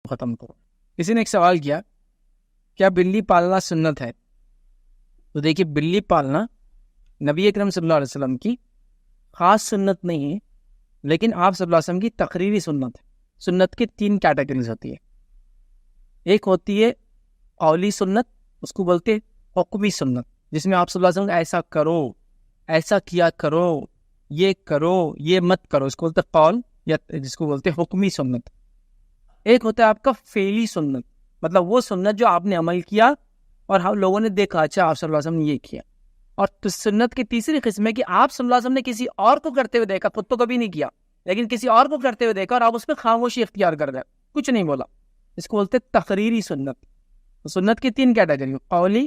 ختم کرو. کسی نے ایک سوال کیا کیا بلی پالنا سنت ہے؟ تو دیکھیے بلی پالنا نبی اکرم صلی اللہ علیہ وسلم کی خاص سنت نہیں ہے، لیکن آپ صلی اللہ علیہ وسلم کی تقریری سنت ہے. سنت کی 3 کیٹیگریز ہوتی ہے. ایک ہوتی ہے قولی سنت، اس کو بولتے ہیں حکمی سنت، جس میں آپ صلی اللہ علیہ وسلم ایسا کرو، ایسا کیا کرو، یہ مت کرو، اس کو بولتے ہیں قول، یا جس کو بولتے ہیں حکمی سنت. ایک ہوتا ہے آپ کا فعلی سنت، مطلب وہ سنت جو آپ نے عمل کیا اور ہم لوگوں نے دیکھا اچھا آپ صلی اللہ علیہ وسلم نے یہ کیا. اور سنت کی تیسری قسم ہے کہ آپ صلی اللہ علیہ وسلم نے کسی اور کو کرتے ہوئے دیکھا، خود تو کبھی نہیں کیا، لیکن کسی اور کو کرتے ہوئے دیکھا اور آپ اس پہ خاموشی اختیار کر گئے، کچھ نہیں بولا. اس کو بولتے ہیں تقریری سنت. سنت کی 3 کیٹیگری، قولی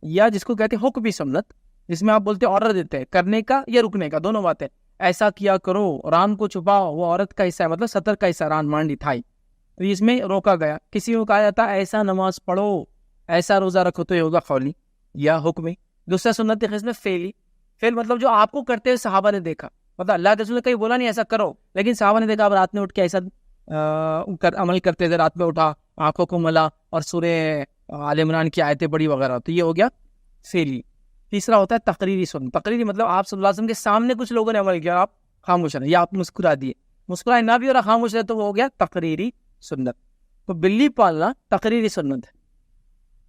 یا جس کو کہتے ہیں حکمی سنت، جس میں آپ بولتے ہیں آرڈر دیتے ہیں کرنے کا یا رکنے کا، دونوں باتیں. ایسا کیا کرو، ران کو چھپاؤ، وہ عورت کا حصہ ہے، مطلب سطر کا حصہ، ران مانڈی تھائی، تو اس میں روکا گیا. کسی کو کہا جاتا ہے ایسا نماز پڑھو، ایسا روزہ رکھو، تو یہ ہوگا قولی یا حکمی. دوسرا سنت کی قسم ہے فعلی. فعل مطلب جو آپ کو کرتے ہوئے صحابہ نے دیکھا، مطلب اللہ کے رسول نے کہیں بولا نہیں ایسا کرو، لیکن صحابہ نے دیکھا، اب رات میں اٹھ کے ایسا عمل کرتے تھے، رات میں اٹھا، آنکھوں کو ملا اور سورہ آل عمران کی آیتیں پڑھی وغیرہ، تو یہ ہو گیا فعلی. تیسرا ہوتا ہے تقریری سنت. تقریری مطلب آپ صلی اللہ علیہ وسلم کے سامنے کچھ لوگوں نے عمل کیا، آپ خاموش رہے یا آپ مسکرا دیے، مسکرائے نہ بھی اور خاموش رہے، تو وہ ہو گیا تقریری سنت. تو بلی پالنا تقریری سنت ہے.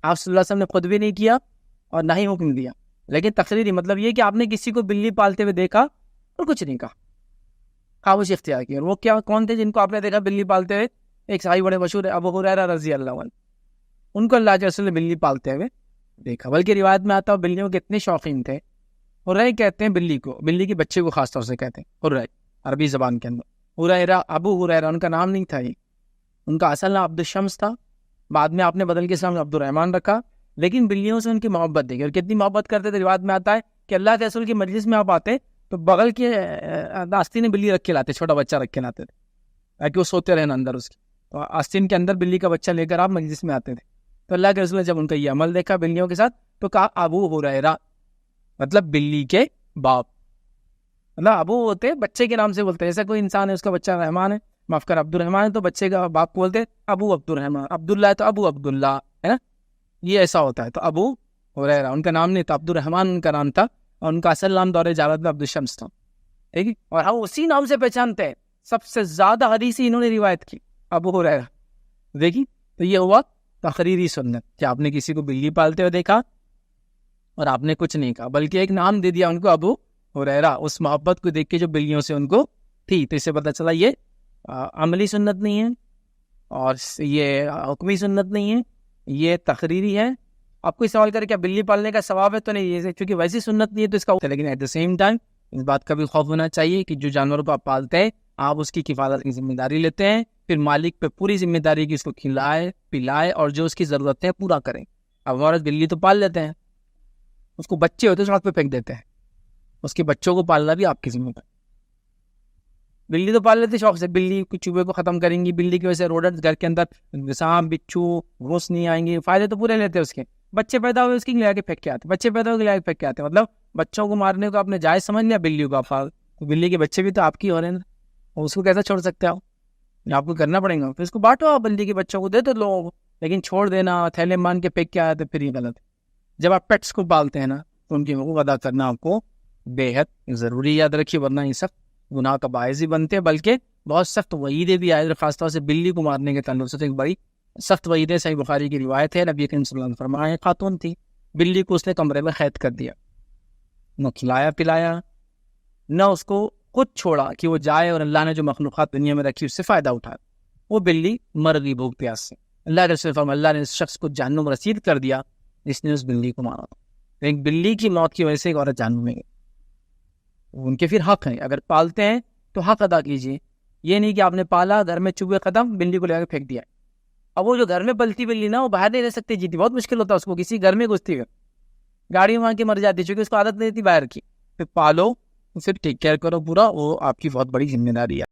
آپ صلی اللہ علیہ وسلم نے خود بھی نہیں کیا اور نہ ہی حکم دیا، لیکن تقریری مطلب یہ کہ آپ نے کسی کو بلی پالتے ہوئے دیکھا اور کچھ نہیں کہا، خاموشی اختیار کی. اور وہ کیا کون تھے جن کو آپ نے دیکھا بلی پالتے ہوئے؟ ایک صحابی بڑے مشہور ہے ابو ہریرہ رضی اللہ عنہ، ان کو اللہ کے رسول نے بلی پالتے ہوئے دیکھا. بلکہ روایت میں آتا ہے بلیوں کے اتنے شوقین تھے. ہریرہ کہتے ہیں بلی کو، بلی کے بچے کو خاص طور سے کہتے ہیں ہریرہ عربی زبان کے اندر. ہریرہ، ابو ہریرہ ان کا نام نہیں تھا، یہ ان کا اصل نام عبد الشمس تھا، بعد میں آپ نے بدل کے اسلام عبد الرحمن رکھا. لیکن بلیوں سے ان کی محبت دیکھی، اور کتنی محبت کرتے تھے. روایت میں آتا ہے کہ اللہ کے رسول کی مجلس میں آپ آتے تو بغل کے آستین میں بلی رکھ کے لاتے، چھوٹا بچہ رکھ کے لاتے تھے تاکہ وہ سوتے رہنا اندر اس کی. تو آستین کے اندر بلی کا بچہ لے کر آپ مجلس میں آتے تھے. تو اللہ کے رسول نے جب ان کا یہ عمل دیکھا بلیوں کے ساتھ تو کہا ابو ہریرہ، مطلب بلی کے باپ. مطلب ابو ہوتے بچے کے نام سے بولتے ہیں، جیسا کوئی انسان ہے اس کا بچہ رحمان ہے، معاف کر عبد الرحمان ہے، تو بچے کا باپ کو بولتے ابو عبد الرحمان. عبداللہ ہے تو ابو عبداللہ، ہے نا، یہ ایسا ہوتا ہے. تو ابو ہریرہ ان کا نام نہیں تھا، عبد الرحمان ان کا نام تھا، اور ان کا اصل نام دور جہالت میں عبد الشمس تھا. ٹھیک ہے، اور ہم اسی نام سے پہچانتے ہیں. سب سے زیادہ حدیث انہوں نے روایت کی ابو ہریرہ. دیکھی، تو یہ ہوا تقریری سنت کہ آپ نے کسی کو بلی پالتے ہوئے دیکھا اور آپ نے کچھ نہیں کہا، بلکہ ایک نام دے دیا ان کو ابو ہریرہ، اس محبت کو دیکھ کے جو بلیوں سے ان کو تھی. تو اس سے پتہ چلا یہ عملی سنت نہیں ہے اور یہ حکمی سنت نہیں ہے، یہ تقریری ہے. آپ کوئی سوال کرے کیا بلی پالنے کا ثواب ہے؟ تو نہیں، یہ چونکہ ویسی سنت نہیں ہے تو اس کا، لیکن ایٹ دا سیم ٹائم اس بات کا بھی خوف ہونا چاہیے کہ جو جانوروں کو آپ پالتے ہیں آپ اس کی کفالت کی ذمہ داری لیتے ہیں، پھر مالک پہ پوری ذمہ داری کی اس کو کھلائے پلائے اور جو اس کی ضرورت ہے پورا کریں. اب عورت بلی تو پال لیتے ہیں، اس کو بچے ہوتے سڑک پہ پھینک دیتے ہیں، اس کے بچوں کو پالنا بھی آپ کی ذمہ داری. بلی تو پال لیتے شوق سے، بلی کو چوہے کو ختم کریں گی، بلی کی وجہ سے روڈنٹس گھر کے اندر سانپ بچھو گھوس نہیں آئیں گے، فائدے تو پورے لیتے اس کے. بچے پیدا ہوئے اس کی لے کے پھینک کے آتے، بچے پیدا ہوئے پھینک کے آتے، مطلب بچوں کو مارنے کو آپ نے جائز سمجھ لیا بلیوں کا فال، تو بلی کے بچے بھی تو آپ کی ہو رہے ہیں، اور اس کو کیسا چھوڑ سکتے ہو؟ آپ کو کرنا پڑے گا. پھر اس کو بانٹو، آپ بلی کے بچوں کو دے دو لوگوں کو، لیکن چھوڑ دینا تھیلے مان کے پھینک کے آتے پھر یہ غلط ہے. جب آپ پیٹس کو پالتے ہیں نا تو ان کی حقوق ادا کرنا آپ کو بے حد ضروری، یاد رکھیے، ورنہ یہ سخت گناہ کا باعث ہی بنتے ہیں. بلکہ بہت سخت وعیدیں بھی آئے، خاص طور سے بلی کو مارنے کے تعلق سے. تو ایک بڑی سخت وعید ہے، صحیح بخاری کی روایت ہے، نبی کریم صلی اللہ علیہ وسلم فرمایا، خاتون تھی، بلی کو اس نے کمرے میں قید کر دیا، نہ کھلایا پلایا نہ اس کو خود چھوڑا کہ وہ جائے اور اللہ نے جو مخلوقات دنیا میں رکھی اس سے فائدہ اٹھائے. وہ بلی مر گئی بھوک پیاس سے. اللہ کے رسول فرمایا اللہ نے اس شخص کو جہنم رسید کر دیا جس نے اس بلی کو مارا. ایک بلی کی موت کی وجہ سے ایک عورت جہنم میں گئی. ان کے پھر حق ہیں، اگر پالتے ہیں تو حق ادا کیجیے. یہ نہیں کہ آپ نے پالا، گھر میں چوہے ختم، بلی کو لے کے پھینک دیا. اب وہ جو گھر میں پلتی بلی نا، وہ باہر نہیں رہ سکتی، جیتی بہت مشکل ہوتا ہے اس کو، کسی گھر میں گھستی ہے، گاڑی وہاں کے مر جاتی چونکہ اس کو عادت نہیں تھی باہر کی. پھر پالو، اسے ٹیک کیئر کرو پورا، وہ آپ کی بہت بڑی ذمہ داری ہے.